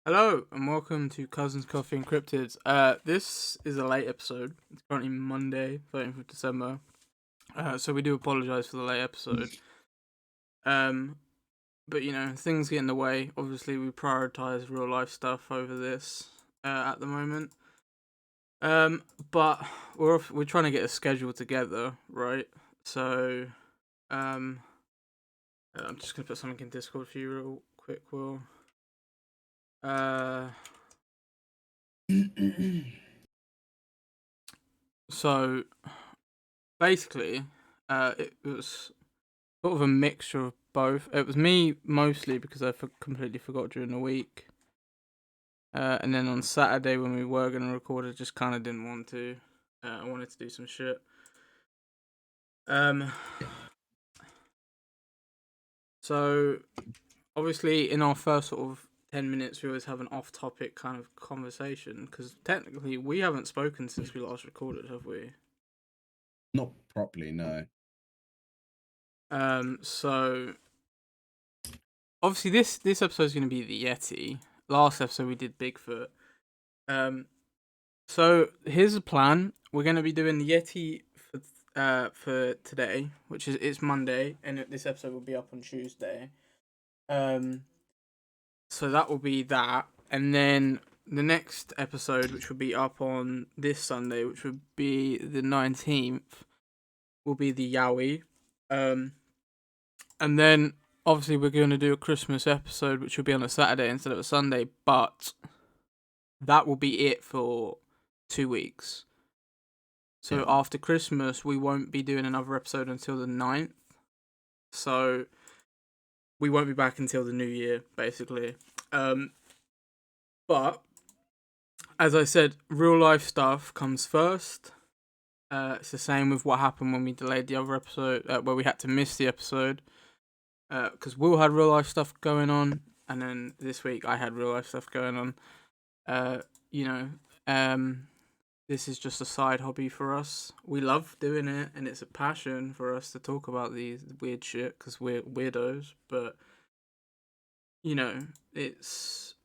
Hello and welcome to Cousins Coffee and Cryptids. This is a late episode. It's currently Monday, 13th of December. So we do apologise for the late episode. But things get in the way. Obviously, we prioritise real life stuff over this at the moment. But we're trying to get a schedule together, right? So, I'm just gonna put something in Discord for you real quick, Will. So basically, it was sort of a mixture of both. It was me mostly because I completely forgot during the week. And then on Saturday when we were going to record, I just kind of didn't want to. I wanted to do some shit. So, obviously, in our first sort of 10 minutes, we always have an off-topic kind of conversation. Because technically, we haven't spoken since we last recorded, have we? Not properly, no. So obviously this episode is going to be the Yeti. Last episode we did Bigfoot. So here's the plan. We're going to be doing the Yeti for today, which is it's Monday, and this episode will be up on Tuesday. So that will be that, and then the next episode, which will be up on this Sunday, which would be the 19th, will be the Yowie. And then obviously we're going to do a Christmas episode, which will be on a Saturday instead of a Sunday, but that will be it for 2 weeks. So after Christmas, we won't be doing another episode until the 9th. So we won't be back until the new year, basically. But as I said, real life stuff comes first. It's the same with what happened when we delayed the other episode, where we had to miss the episode. Because Will had real life stuff going on, and then this week I had real life stuff going on. This is just a side hobby for us. We love doing it, and it's a passion for us to talk about these weird shit because we're weirdos. But it's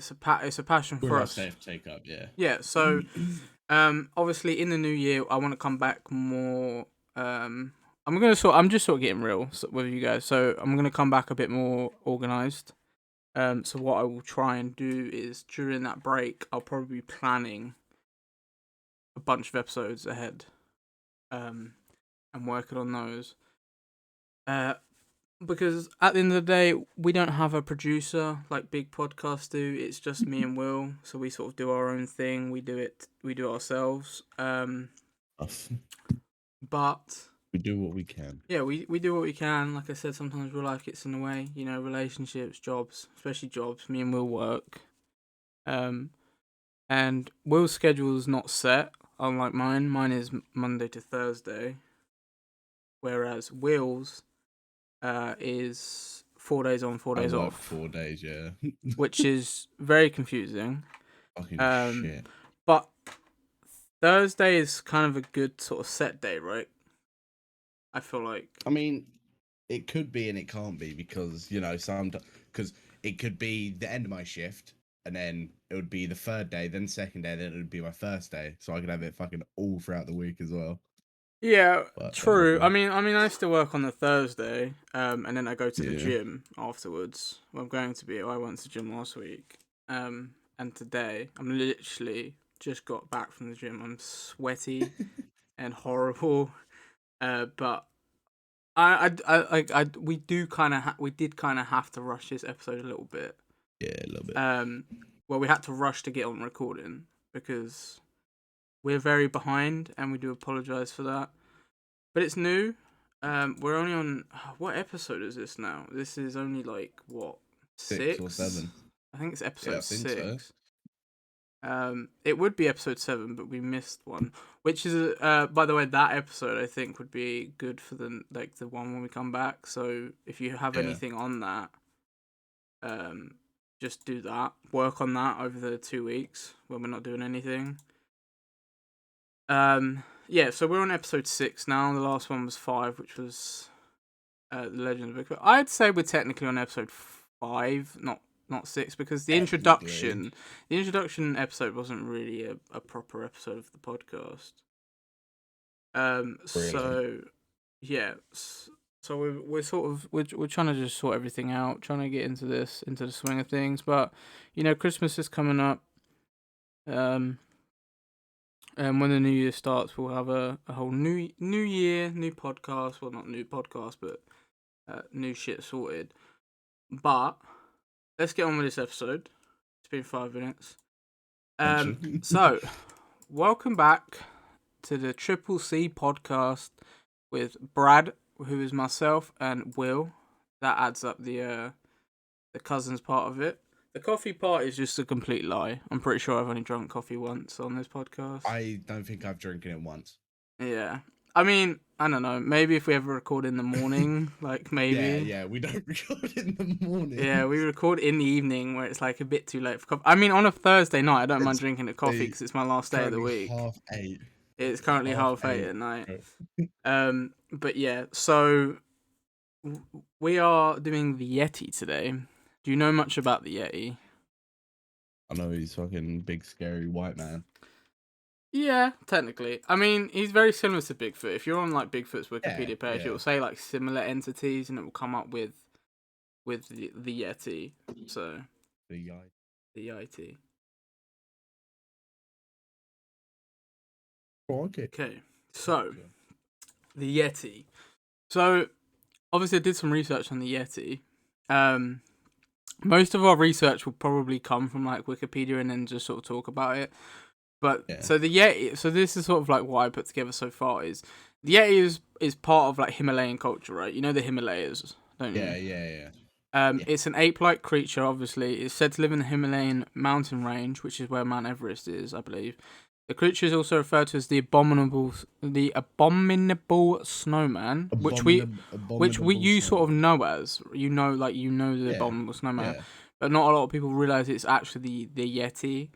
a passion for us. Safe take up, yeah. Yeah. So, obviously in the new year, I want to come back more. I'm just sort of getting real with you guys. So I'm gonna come back a bit more organized. So what I will try and do is during that break, I'll probably be planning a bunch of episodes ahead, and working on those. Because at the end of the day, we don't have a producer like big podcasts do. It's just me and Will, so we sort of do our own thing. We do it ourselves. But we do what we can. Yeah, we do what we can. Like I said, sometimes real life gets in the way. Relationships, jobs, especially jobs. Me and Will work. And Will's schedule is not set, unlike mine. Mine is Monday to Thursday. Whereas Will's is 4 days on, 4 days off. 4 days, yeah. Which is very confusing. Fucking shit. But Thursday is kind of a good sort of set day, right? I feel like. I mean, it could be and it can't be because, because it could be the end of my shift and then it would be the third day, then second day, then it would be my first day. So I could have it fucking all throughout the week as well. Yeah, but, true. I mean, I still work on the Thursday, and then I go to the gym afterwards. Well, I'm going to be. I went to the gym last week, and today I'm literally just got back from the gym. I'm sweaty and horrible, but we did kind of have to rush this episode a little bit. Yeah, a little bit. Well, we had to rush to get on recording because we're very behind, and we do apologise for that. But it's new. We're only on... What episode is this now? This is only like, what? 6 or 7. I think it's episode 6. So. It would be episode 7, but we missed one. Which is, by the way, that episode I think would be good for the one when we come back. So if you have anything on that, just do that. Work on that over the 2 weeks when we're not doing anything. Yeah, so we're on episode 6 now. The last one was 5, which was The Legend of Bigfoot. I'd say we're technically on episode 5, not not 6, because the Technically. introduction episode wasn't really a proper episode of the podcast. Really. So yeah, so we're sort of we're trying to just sort everything out, trying to get into the swing of things. But Christmas is coming up. And when the new year starts, we'll have a whole new year, new podcast. Well, not new podcast, but new shit sorted. But let's get on with this episode. It's been 5 minutes. Mention. So welcome back to the Triple C podcast with Brad, who is myself, and Will. That adds up the cousins part of it. The coffee part is just a complete lie. I'm pretty sure I've only drunk coffee once on this podcast. I don't think I've drinking it once. Yeah. I mean, I don't know. Maybe if we ever record in the morning, like maybe. Yeah, we don't record in the morning. Yeah, we record in the evening where it's like a bit too late for coffee. I mean, on a Thursday night, I don't mind It's drinking a coffee because it's my last day of the currently week. 8:30. It's currently 8:30 at night. But yeah, so we are doing the Yeti today. Do you know much about the Yeti? I know he's fucking big scary white man. Yeah, technically. I mean, he's very similar to Bigfoot. If you're on like Bigfoot's Wikipedia page, Yeah. it will say like similar entities, and it will come up with the Yeti. So The Yeti. Oh, okay. Okay, so the Yeti. So obviously, I did some research on the Yeti. Most of our research will probably come from like Wikipedia and then just sort of talk about it. But so the Yeti, so this is sort of like what I put together so far is the Yeti is part of like Himalayan culture, right? You know the Himalayas, don't you? Yeah. It's an ape-like creature. Obviously, it's said to live in the Himalayan mountain range, which is where Mount Everest is, I believe. The creature is also referred to as the abominable snowman, which you sort of know as the abominable snowman, but not a lot of people realize it's actually the Yeti.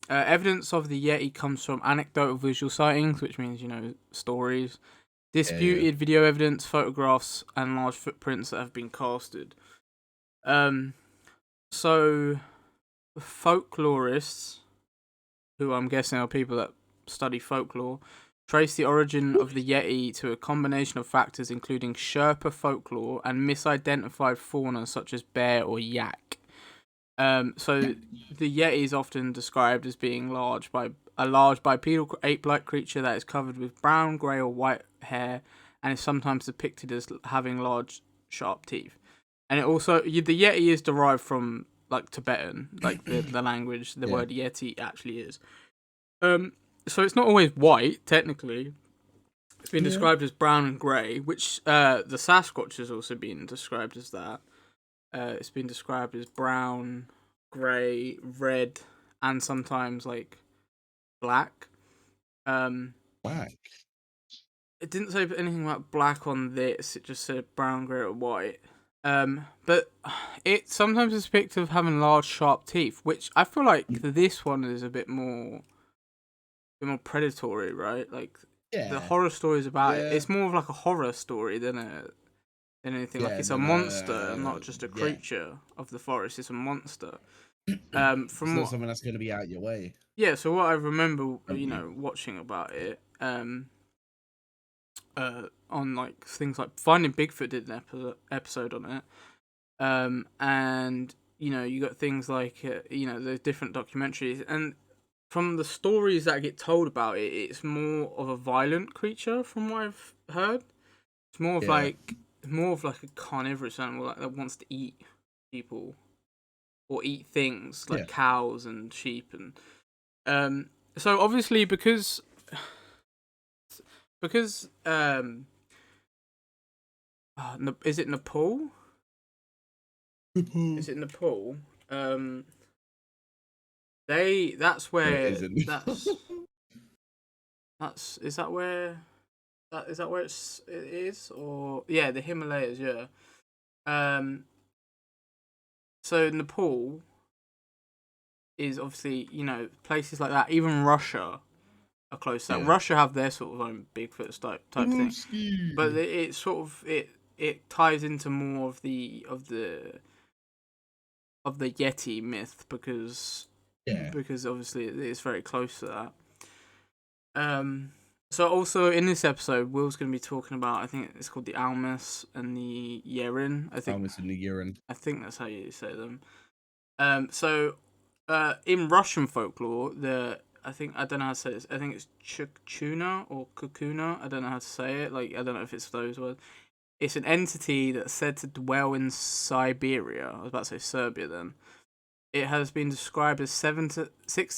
Evidence of the Yeti comes from anecdotal visual sightings, which means stories, disputed video evidence, photographs, and large footprints that have been casted. So folklorists, who I'm guessing are people that study folklore, trace the origin of the Yeti to a combination of factors including Sherpa folklore and misidentified fauna such as bear or yak. So the Yeti is often described as being a large bipedal ape-like creature that is covered with brown, grey, or white hair, and is sometimes depicted as having large, sharp teeth. And it also the Yeti is derived from like Tibetan, like the language. The word Yeti actually is. So it's not always white. Technically, it's been described as brown and grey, which the Sasquatch has also been described as that. It's been described as brown, grey, red, and sometimes like black. Black. It didn't say anything about black on this. It just said brown, grey, or white. But it sometimes is depicted of having large, sharp teeth, which I feel like this one is a bit more predatory, right? Like the horror stories about it. It's more of like a horror story than anything. Like it's a monster, not just a creature of the forest. It's a monster. From it's not something that's going to be out your way. Yeah. So what I remember, watching about it, on like things like Finding Bigfoot did an episode on it, and you got things like the different documentaries, and from the stories that get told about it, it's more of a violent creature from what I've heard. It's more of like a carnivorous animal that wants to eat people or eat things like cows and sheep, and so obviously because is it Nepal? Is it Nepal? That's where is that where it is, or the Himalayas, so Nepal is obviously places like that. Even Russia are close to that. Russia have their sort of own Bigfoot type thing, but it sort of it ties into more of the of the Yeti myth because Yeah. obviously it's very close to that. So also in this episode, Will's going to be talking about, I think it's called the Almas and the Yeren. Almas and the Yeren. I think that's how you say them. So in Russian folklore, I don't know how to say this. I think it's Chukchuna or Kukuna. I don't know how to say it. Like, I don't know if it's those words. It's an entity that's said to dwell in Siberia. I was about to say Serbia then. It has been described as 6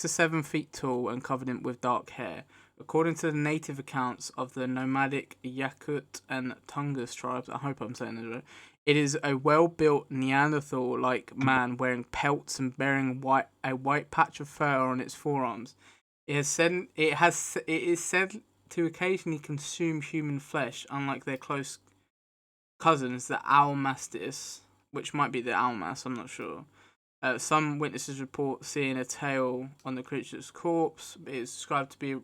to 7 feet tall and covered with dark hair. According to the native accounts of the nomadic Yakut and Tungus tribes, I hope I'm saying this right, it is a well-built Neanderthal-like man wearing pelts and bearing a white patch of fur on its forearms. It is said to occasionally consume human flesh, unlike their close cousins, the Almastis, which might be the Almas, I'm not sure. Some witnesses report seeing a tail on the creature's corpse. It is described to be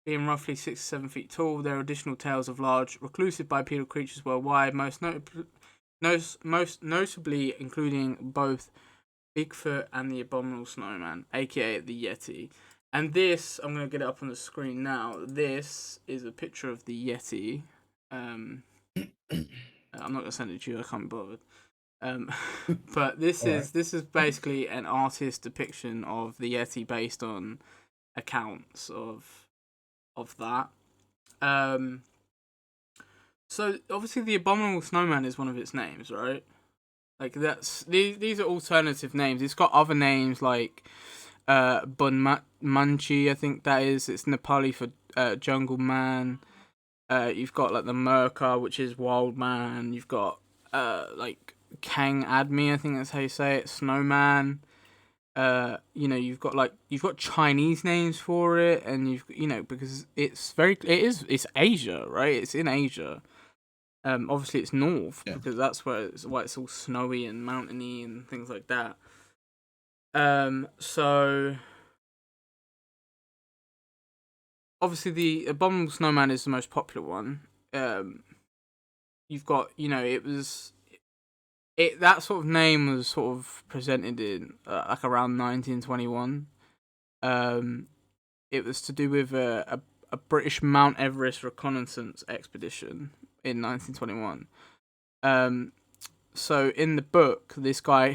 being roughly 6 to 7 feet tall. There are additional tales of large reclusive bipedal creatures worldwide, most notably including both Bigfoot and the Abominable Snowman, aka the Yeti. And this, I'm going to get it up on the screen now. This is a picture of the Yeti. I'm not going to send it to you, I can't be bothered. But this is basically an artist depiction of the Yeti based on accounts of that. So obviously the Abominable Snowman is one of its names, right? Like these are alternative names. It's got other names like Bunmanchi, I think that is. It's Nepali for jungle man. You've got like the Murka, which is wild man. You've got like Kang Admi, I think that's how you say it, Snowman. You've got Chinese names for it, and because it's Asia, right? It's in Asia. Obviously it's north because that's why it's all snowy and mountainy and things like that. So obviously the Abominable Snowman is the most popular one. You've got, that sort of name was sort of presented in like around 1921. It was to do with a British Mount Everest reconnaissance expedition in 1921. So in the book, this guy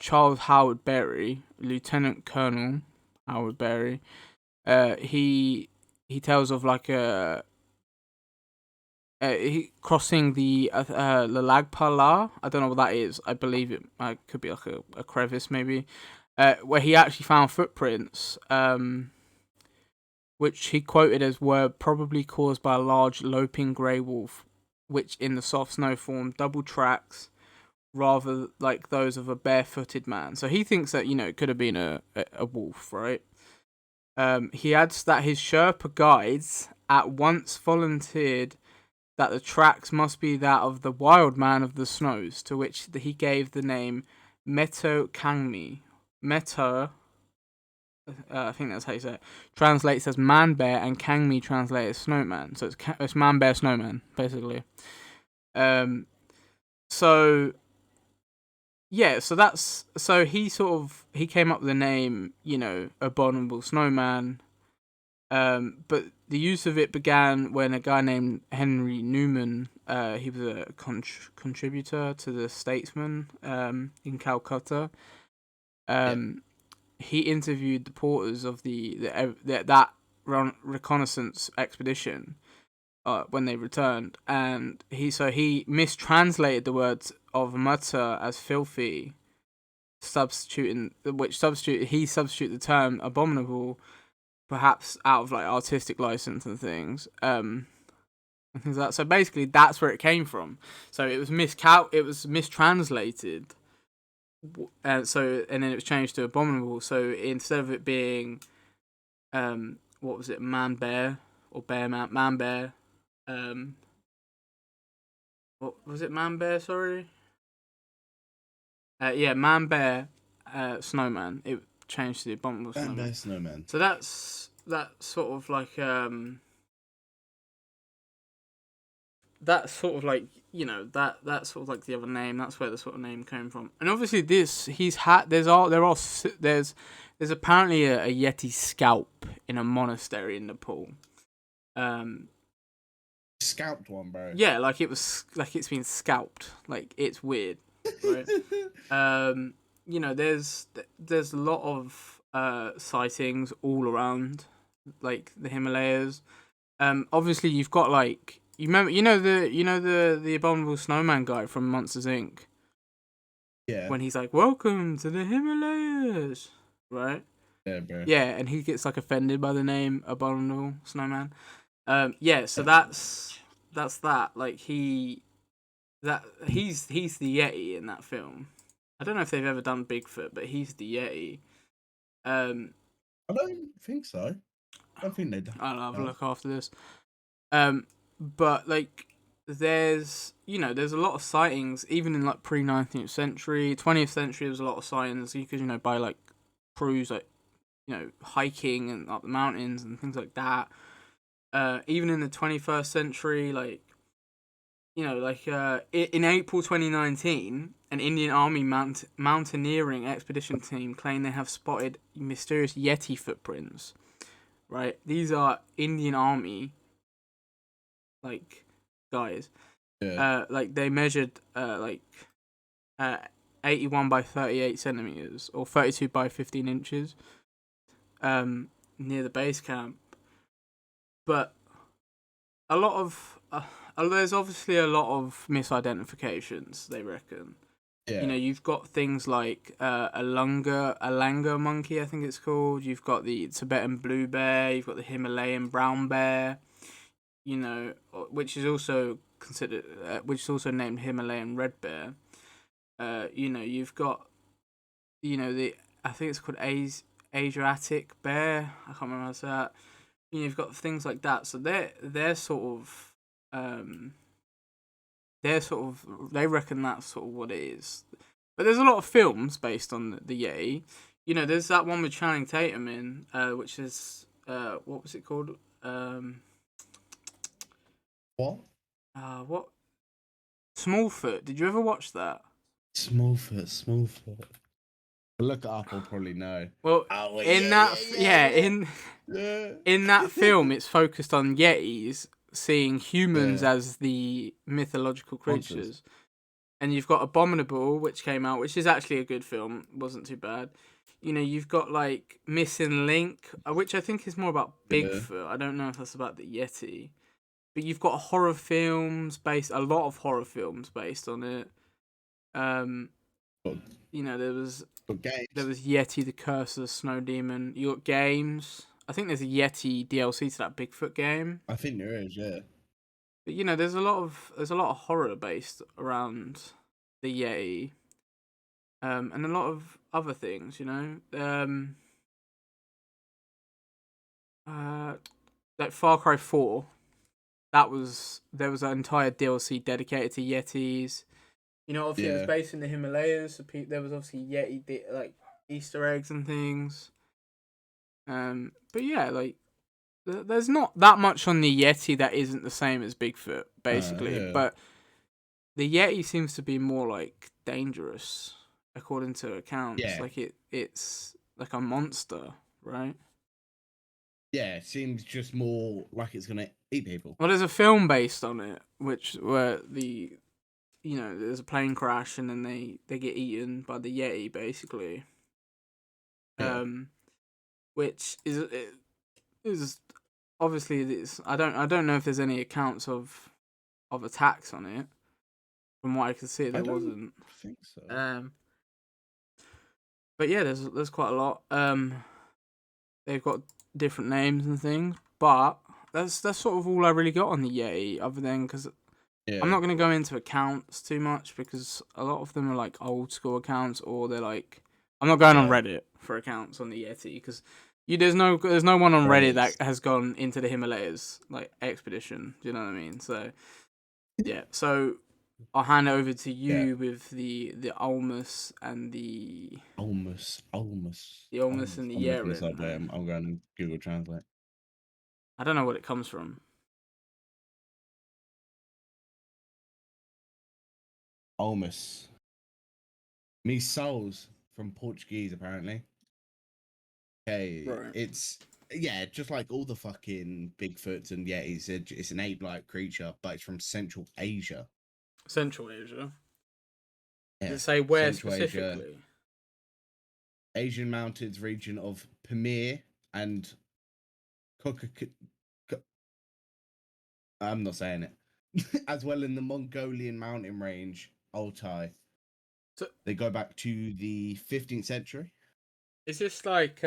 Charles Howard Berry, Lieutenant Colonel Howard Berry, he tells of like he crossing the Lagpala. I don't know what that is. I believe it could be like a crevice maybe, where he actually found footprints, which he quoted as were probably caused by a large loping grey wolf, which in the soft snow formed double tracks, rather like those of a barefooted man. So he thinks that it could have been a wolf, right? He adds that his Sherpa guides at once volunteered that the tracks must be that of the wild man of the snows, to which he gave the name Meto Kangmi. Meto, I think that's how you say it, translates as man bear, and Kangmi translates as snowman. So it's man bear snowman, basically. So he came up with the name, Abominable Snowman. But the use of it began when a guy named Henry Newman, he was a contributor to the Statesman in Calcutta. He interviewed the porters of that reconnaissance expedition when they returned, and he mistranslated the words of Mutta as filthy, substitute the term abominable, perhaps out of like artistic license and things. And things like that. So basically, that's where it came from. So it was mistranslated, and then it was changed to abominable. So instead of it being, what was it, man bear or bear man bear, what was it, man bear? Sorry. Man bear, snowman. It changed to the abominable snowman. Man bear snowman. So that's sort of like that's sort of like the other name. That's where the sort of name came from. And obviously, there's apparently a Yeti scalp in a monastery in Nepal. Scalped one, bro. Yeah, like it's been scalped. Like it's weird, right? There's a lot of sightings all around, like the Himalayas. Obviously you've got like the Abominable Snowman guy from Monsters Inc. Yeah. When he's like, "Welcome to the Himalayas," right? Yeah, bro. Yeah, and he gets like offended by the name Abominable Snowman. Yeah, so that's that. Like he's the Yeti in that film. I don't know if they've ever done Bigfoot, but he's the Yeti. I don't think so. I don't think they do. I'll have a look after this. But like, there's a lot of sightings even in like pre-19th century, 20th century. There's a lot of sightings because by like crews like hiking and up the mountains and things like that. Even in the 21st century, like in April 2019, an Indian Army mountaineering expedition team claim they have spotted mysterious Yeti footprints. Right, these are Indian Army like guys. Yeah. Like they measured 81 by 38 centimeters or 32 by 15 inches. Near the base camp, but a lot of there's obviously a lot of misidentifications. They reckon. Yeah. You've got things like a langur monkey, I think it's called. You've got the Tibetan blue bear. You've got the Himalayan brown bear. Which is also considered, which is also named Himalayan red bear. You've got, I think it's called Asiatic bear. I can't remember how to say that. You've got things like that. So they're sort of, they reckon that's sort of what it is. But there's a lot of films based on the Yeti. There's that one with Channing Tatum in, which is what was it called? What? What? Smallfoot. Did you ever watch that? Smallfoot. Look it up, I'll probably know. Well, in that film, it's focused on Yetis seeing humans as the mythological creatures. Monsters. And you've got Abominable, which came out, which is actually a good film. Wasn't too bad. You've got like Missing Link, which I think is more about Bigfoot. I don't know if that's about the Yeti. But you've got a lot of horror films based on it. There was Yeti, the Curse of the Snow Demon. You got games. I think there's a Yeti DLC to that Bigfoot game. I think there is, yeah. But there's a lot of horror based around the Yeti, and a lot of other things. Like Far Cry 4. There was an entire DLC dedicated to Yetis. Obviously it was based in the Himalayas. So there was obviously Yeti like Easter eggs and things. But yeah, like there's not that much on the Yeti that isn't the same as Bigfoot, basically. Yeah. But the Yeti seems to be more like dangerous, according to accounts. Yeah. Like it's like a monster, right? Yeah, it seems just more like it's gonna eat people. Well, there's a film based on it, where there's a plane crash and then they get eaten by the Yeti, basically. Yeah. Which is obviously this. I don't know if there's any accounts of attacks on it. From what I could see, there wasn't. I think so. But yeah, there's quite a lot. They've got different names and things, but that's sort of all I really got on the Yeti, other than because I'm not going to go into accounts too much because a lot of them are like old school accounts, or they're like I'm not going on Reddit for accounts on the Yeti because there's no one on Reddit that has gone into the Himalayas like expedition. Do you know what I mean? So yeah, so I'll hand it over to you with the Almas and the Almas. The Almas and the Yeren. I'm going to Google Translate. I don't know what it comes from. Almas. Me souls from Portuguese, apparently. Okay, Right. it's yeah, just like all the fucking Bigfoots and Yetis. It's an ape-like creature, but it's from Central Asia. Central Asia. Does Yeah, it say where Central Asia, specifically? Asian mountains region of Pamir and Kokak. I'm not saying it. As well in the Mongolian mountain range, Altai. So They go back to the 15th century. is this like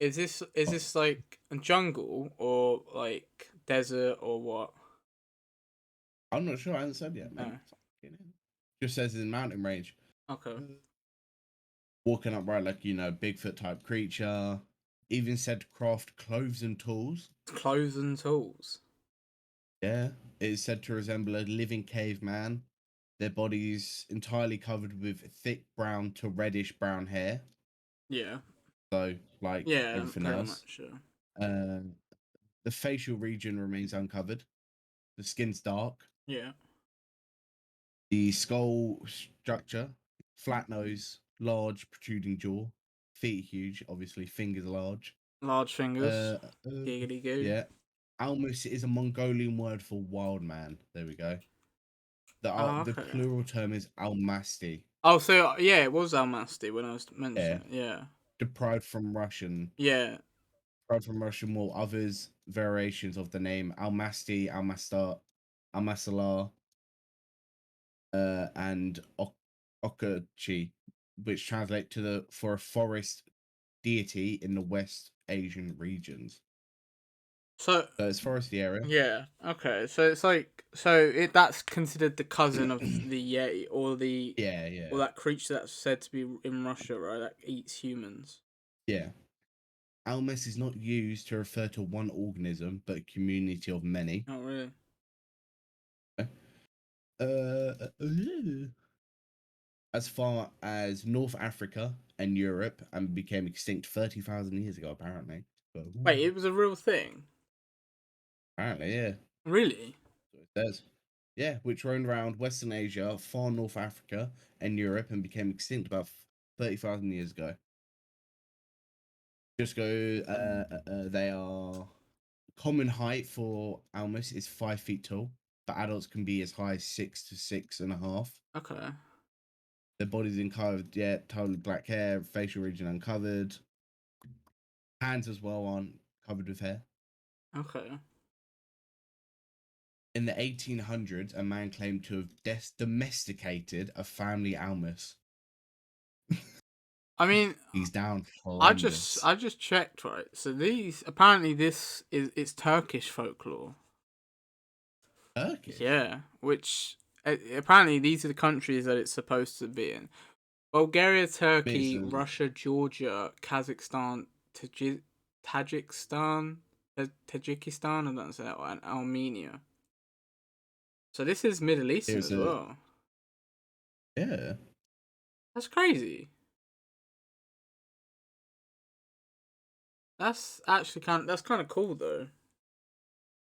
is Oh, this like a jungle or like desert or what? I'm not sure. I haven't said yet, mate. Oh, Just says in mountain range. okay. Walking upright like Bigfoot type creature. Even said to craft clothes and tools. Clothes and tools. Yeah, it is said to resemble a living caveman. Their bodies entirely covered with thick brown to reddish brown hair. Yeah. So, like Yeah, everything pretty else. much. Yeah. Uh, the facial region remains uncovered. The skin's dark. Yeah. The skull structure, flat nose, large protruding jaw, feet huge, obviously fingers large. Large fingers. Uh, uh Giggity goo. yeah. Almus is a Mongolian word for wild man. There we go. Oh, The okay. plural term is almasty. Oh, so yeah, it was Almasty when I was Yeah. mentioning it. Yeah. Deprived from Russian. Yeah. Deprived from Russian, while others variations of the name Almasty, Almastar, Almasalar, and Okachi, which translate to the for a forest deity in the West Asian regions. So So it's foresty area. yeah. Okay. So it's like that's considered the cousin of the Yeti Yeah, or yeah, that creature that's said to be in Russia, right? That eats humans. yeah. Almas is not used to refer to one organism, but a community of many. Oh really? As far as North Africa and Europe, and became extinct 30,000 years ago, apparently. So, Wait, it was a real thing. apparently, yeah. Really? So it says. Yeah, which roamed around Western Asia, far North Africa, and Europe, and became extinct about 30,000 years ago. Just go. They are common height for Almus is 5 feet tall, but adults can be as high as 6 to 6.5. Okay. Their bodies uncovered, yeah, totally black hair, facial region uncovered, hands as well aren't covered with hair. Okay. In the 1800s, a man claimed to have domesticated a family Almus. I mean, He's down I just horrendous. I just checked, right. So these apparently this is it's Turkish folklore. Turkish. Yeah, which apparently these are the countries that it's supposed to be in: Bulgaria, Turkey, It's, Russia, Georgia, Kazakhstan, Tajikistan, Tajikistan, I don't say that one, and Armenia. So this is Middle Eastern it's as a well. yeah. That's crazy. That's actually that's kind of cool though.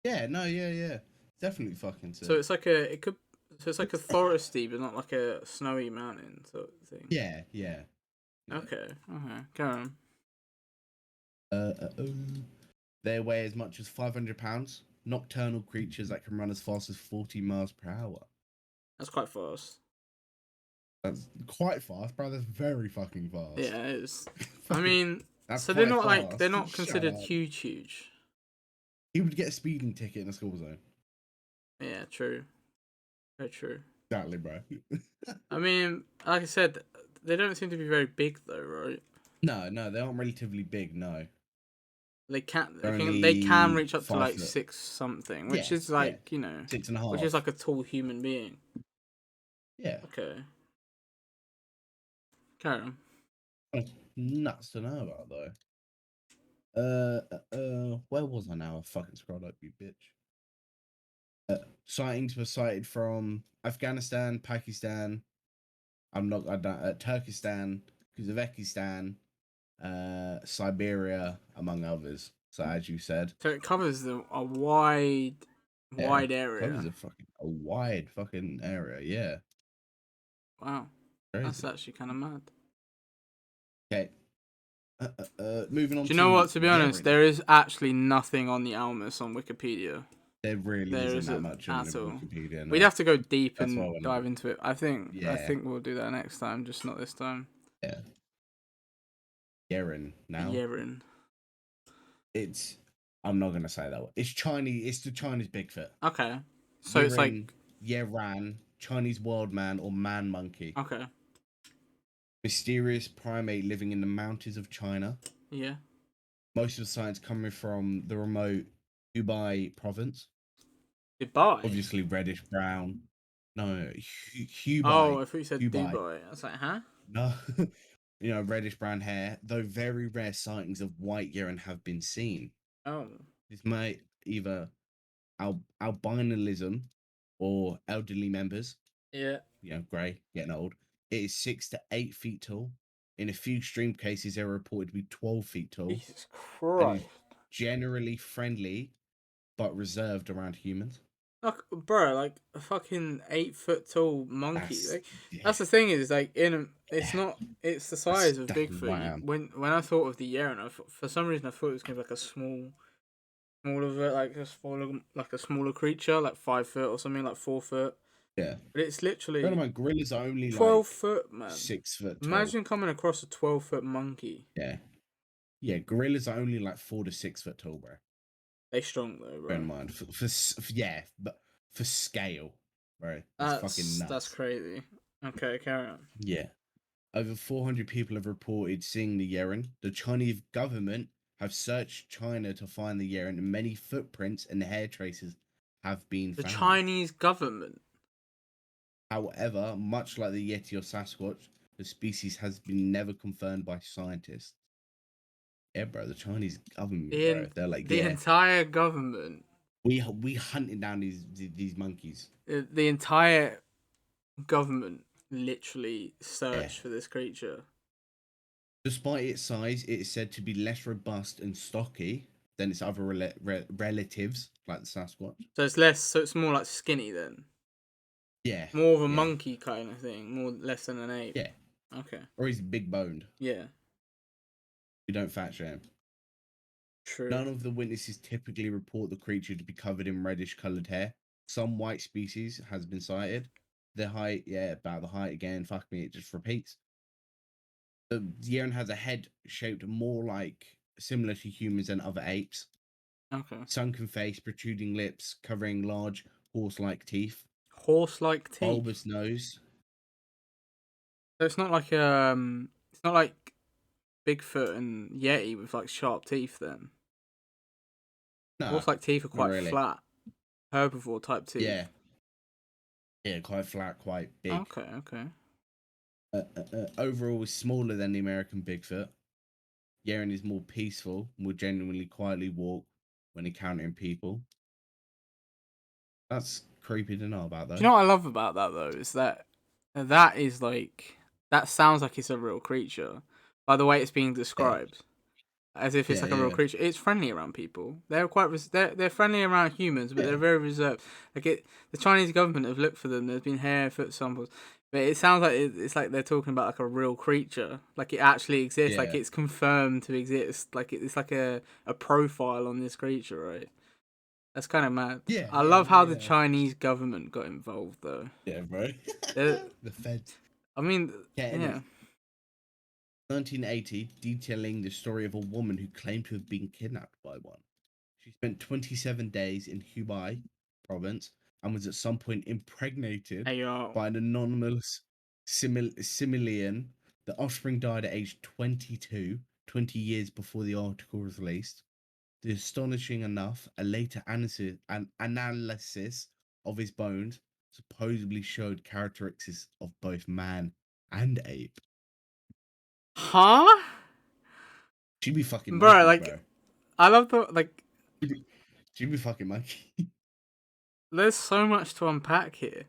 Yeah, no, yeah, yeah. Definitely fucking So sick. it's like a foresty, but not like a snowy mountain sort of thing. Yeah, yeah. Yeah. Okay, okay, go on. Uh, uh, uh, they weigh as much as 500 pounds. Nocturnal creatures that can run as fast as 40 miles per hour. That's quite fast. That's quite fast, bro. That's very fucking fast. Yeah, it is. I mean, That's so they're quite not like they're fast. not Shut considered up. huge, huge. He would get a speeding ticket in a school zone. Yeah, true. Very true. Exactly, bro. I mean, like I said, they don't seem to be very big though, right? No, no, they aren't relatively big. No, they're They can only reach up to 5 like foot. 6 something, which Yeah, is yeah, like six and a which is half. like a tall human being. Yeah, Okay, carry on. that's nuts to know about though. Where was I now? I fucking scrolled up, you bitch. Sightings were cited from Afghanistan, Pakistan. I don't, Turkestan, Uzbekistan, Siberia, among others. So as you said, So it covers a wide. wide Covers area. a wide fucking area. Yeah, Wow, that's crazy. actually kind of mad. Okay, moving on Do you know to what? To be honest, Yeren. there is actually nothing on the Almas on Wikipedia. There really There isn't that isn't much on at all. Wikipedia. We'd No, have to go deep that's why I and want to. dive into it. I think. I Yeah, think we'll do that next time, just not this time. yeah. Yeren now. Yeren. It's. I'm not gonna say that one. It's Chinese. It's the Chinese Bigfoot. Okay. So it's like Yeren, Yeran, Chinese wild man or man monkey. okay. Mysterious primate living in the mountains of China. Yeah. Most of the science coming from the remote Hubei province. Dubai. Obviously reddish brown. No, Oh, Hubei. I thought you said Hubei. Dubai. I was like, huh? No, reddish brown hair. Though very rare sightings of white Yeren have been seen. Oh. This may either albinism or elderly members. Yeah. Grey, getting old. It is 6 to 8 feet tall. In a few extreme cases, they're reported to be 12 feet tall Jesus and is Christ. generally friendly but reserved around humans. Like, bro, like a fucking 8 foot tall monkey. That's Like, yeah, that's the thing is like it's yeah, not. It's the size of that's Bigfoot. wow. When I thought of the Yeren, for some reason I thought it was gonna be like a smaller, like a smaller creature, like 5 foot or something, like 4 foot. Yeah, But it's bear in literally mind, gorillas are only 12 foot, man. 6 foot tall. Imagine coming across a 12 foot monkey. Yeah, yeah, gorillas are only 4 to 6 foot tall, bro. They strong though, Bear in bro. mind, yeah, but for scale, bro, it's fucking That's nuts. crazy. Okay, carry on. Yeah. Over 400 people have reported seeing the Yeren. The Chinese government have searched China to find the Yeren, and many footprints and hair traces have been The found. Chinese government. However, much like the Yeti or Sasquatch, the species has been never confirmed by scientists. Yeah, bro, the Chinese government, The bro, en- they're like, the yeah, entire government. we hunting down these monkeys. The entire government literally Yeah. searched for this creature. Despite its size, it is said to be less robust and stocky than its other relatives, like the Sasquatch. So it's less. So it's more like skinny then. Yeah, More of a yeah, monkey kind of thing. More less than an ape. yeah. Okay. Or he's big boned. Yeah. We don't fat shame. True. None of the witnesses typically report the creature to be covered in reddish coloured hair. Some white species has been sighted. The height, yeah, about the height again. Fuck me, it just repeats. The Yeren has a head shaped more similar to humans than other apes. Okay. Sunken face, protruding lips, covering large horse-like teeth. Horse-like Bulbous teeth. nose. So it's not like It's not like Bigfoot and Yeti with like sharp teeth. Then Nah, horse-like teeth are not quite really. flat. Herbivore type teeth. Yeah, yeah, quite flat, quite big. Okay. Okay. Overall, is smaller than the American Bigfoot. Yeren is more peaceful and will genuinely quietly walk when encountering people. That's creepy to know about, Do though. you know what I love about that though? Is that is like that sounds like it's a real creature by the way it's being Yeah, described, as if it's yeah, like a real yeah, creature. It's friendly around people. They're friendly around humans, but yeah, they're very reserved. The Chinese government have looked for them. There's been hair, foot samples, but it sounds like it's like they're talking about like a real creature, like it actually exists, like yeah, it's confirmed to exist, like it's like a profile on this creature, right? That's kind of mad. yeah, I yeah, love no, how the yeah, Chinese government got involved, though. yeah, bro. They're, The feds. I mean, Yeah, yeah. innit? 1980, detailing the story of a woman who claimed to have been kidnapped by one. She spent 27 days in Hubei province and was at some point impregnated Hey, yo. by an anonymous Similian. The offspring died at age 22, 20 years before the article was released. The astonishing enough, a later analysis of his bones supposedly showed characteristics of both man and ape. Huh? She'd be fucking Bro, monkeys, like, bro. I love She'd be fucking monkey. there's so much to unpack here.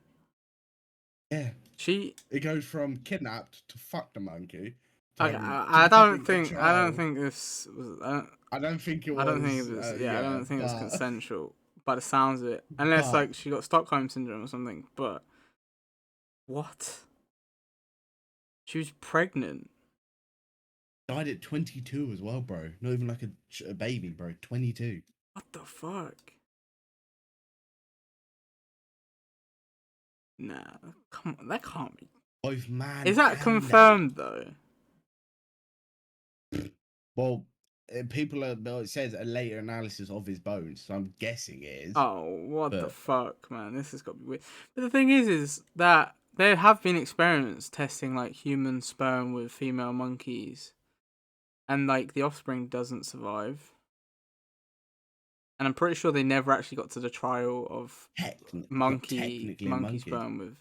Yeah. She, It goes from kidnapped to fuck the monkey like, to I don't becoming a think child. this was, I don't think it I don't think it was, was, yeah, I yeah, don't think it was but consensual. by the sounds of it, unless But like she got Stockholm syndrome or something. But what? She was pregnant. died at 22 as well, bro. Not even like a baby, bro. 22. What the fuck? Nah, come on, that can't be. Both man Is that and ape. confirmed though? Well, people are. Well, it says a later analysis of his bones, so I'm guessing it is. Oh, what the But fuck, man? This has got to be weird. But the thing is that there have been experiments testing like human sperm with female monkeys, and like the offspring doesn't survive. And I'm pretty sure they never actually got to the trial of it's not technically a monkey monkey. sperm with.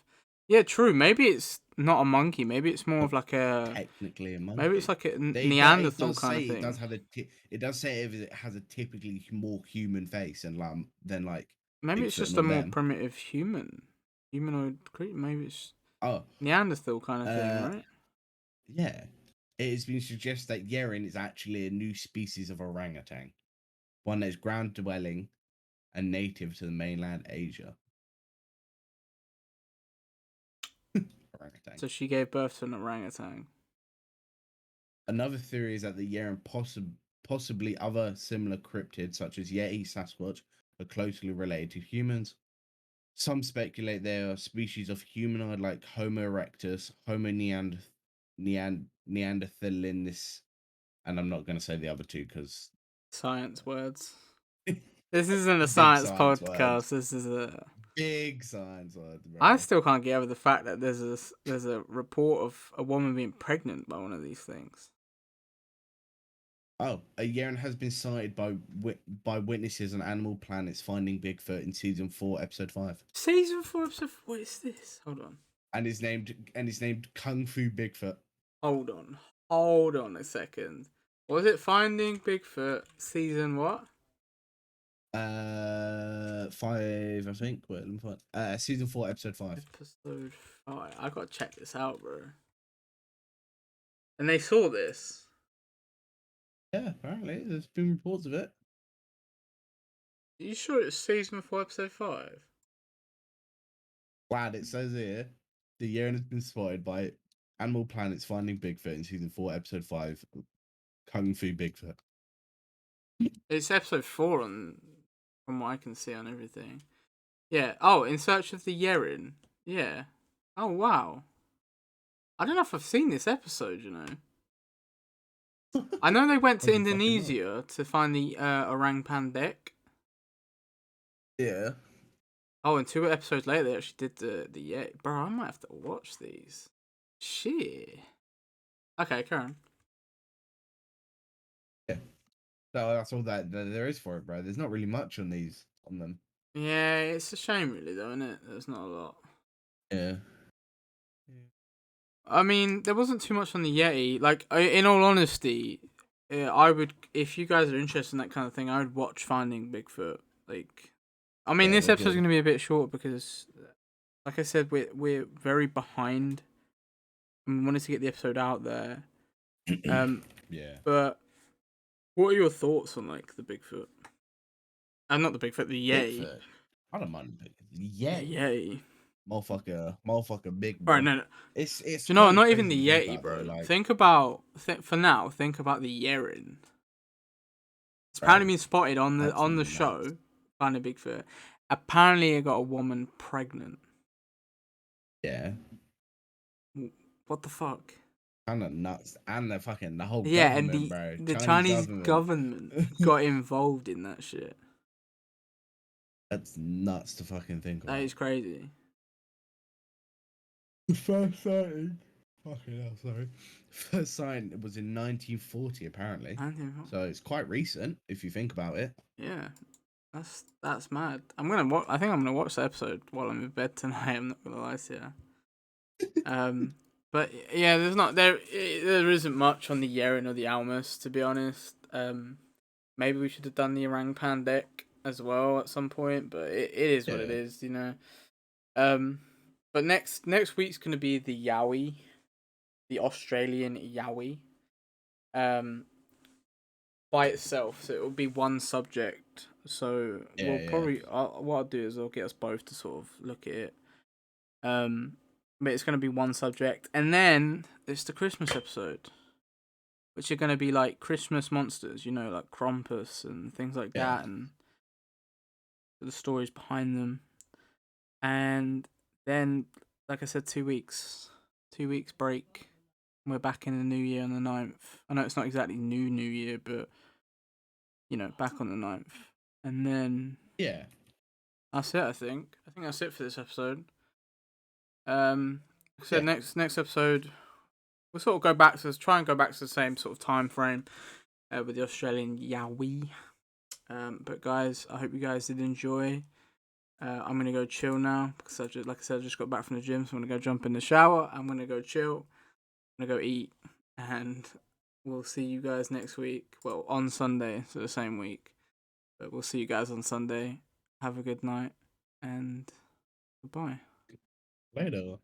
Yeah, true. Maybe it's not a monkey. Maybe it's more of like a. Technically a Maybe it's monkey. like a It Neanderthal does kind say of it does thing. have it does say it has a typically more human face and than like Maybe it's Bigfoot and just a all more them. primitive humanoid creature. Maybe it's Oh, Neanderthal kind of thing, uh, right? yeah. It has been suggested that Yeren is actually a new species of orangutan, one that is ground dwelling and native to the mainland Asia. Orangutan. So she gave birth to an orangutan. Another theory is that the Yeren possibly other similar cryptids such as Yeti, Sasquatch are closely related to humans. Some speculate they are species of humanoid like Homo erectus, Homo neanderthalensis, and I'm not going to say the other two because Science words. This isn't a big science science words. podcast. This is a. Big science words, I bro. still can't get over the fact that there's a report of a woman being pregnant by one of these things. Oh, a Yeren has been sighted by witnesses on Animal Planet's Finding Bigfoot in season 4, episode 5, Season 4, episode. What is this? Hold on. and is named Kung Fu Bigfoot. Hold on. Hold on a second. Was it Finding Bigfoot season what? 5, I think. Wait, let me find. Season 4, episode 5. Episode 5. I gotta check this out, bro. And they saw this. Yeah, apparently there's been reports of it. Are you sure it's season 4, episode 5? Glad it says here the Yeren has been spotted by Animal Planet's Finding Bigfoot in season 4, episode 5, Kung Fu Bigfoot. It's episode 4 from what I can see on everything. Yeah. Oh, In Search of the Yeren. Yeah. Oh, wow. I don't know if I've seen this episode, you know. I know they went to What the fuck is that? Indonesia to find the orangutan deck. Yeah. Oh, and 2 episodes later, they actually did the Yeti. Bro, I might have to watch these. Shit. Okay, carry on. Yeah. So that's all that there is for it, bro. There's not really much on them. Yeah, it's a shame, really, though, isn't it? There's not a lot. Yeah. I mean, there wasn't too much on the Yeti. Like, in all honesty, I would, if you guys are interested in that kind of thing, I would watch Finding Bigfoot. Like, I mean, Yeah, this they're episode's good. going to be a bit short because, like I said, we're very behind, and we wanted to get the episode out there. Yeah. But what are your thoughts on like the Bigfoot? Not the Bigfoot, the Yeti. Bigfoot. I don't mind Bigfoot. The Yeti. Yeti. Motherfucker big, Alright, bro. no. It's Do you know what? kind of Not even crazy the to think Yeti, about, though. bro. Like, Think about for now. Think about the Yeren. It's apparently bro, been spotted on that's the nuts. show. Finding Bigfoot. Apparently, it got a woman pregnant. Yeah. What the fuck? Kind of nuts, and the whole Yeah, and government, bro. the Chinese Chinese government. government got involved in that shit. That's nuts to fucking think That about. is crazy. The first sighting. Fucking hell, sorry. First sighting was in 1940, apparently. So it's quite recent if you think about it. Yeah, that's mad. I think I'm gonna watch the episode while I'm in bed tonight. I'm not gonna lie to you. But yeah, there isn't much on the Yeren or the Almas, to be honest. Maybe we should have done the orangutan deck as well at some point, but it is what it is, you know. But next week's gonna be the Yowie, the Australian Yowie. By itself, so it will be one subject subject. So we'll Yeah. probably what I'll do is I'll get us both to sort of look at it. But it's gonna be one subject, and then it's the Christmas episode, which are gonna be like Christmas monsters, you know, like Krampus and things like Yeah. that, and the stories behind them. And then, like I said, 2 weeks, 2 weeks break. We're back in the new year on the 9th. I know it's not exactly new year, but you know, back on the 9th. And then Yeah. that's it. I think that's it for this episode. Like I said, Yeah. next episode we'll sort of go back to try and go back to the same sort of time frame with the Australian Yowie. But guys, I hope you guys did enjoy. I'm gonna go chill now because like I said, I just got back from the gym, so I'm gonna go jump in the shower. I'm gonna go chill. I'm gonna go eat, and we'll see you guys next week. Well, on Sunday, so the same week. But we'll see you guys on Sunday. Have a good night, and goodbye. Later.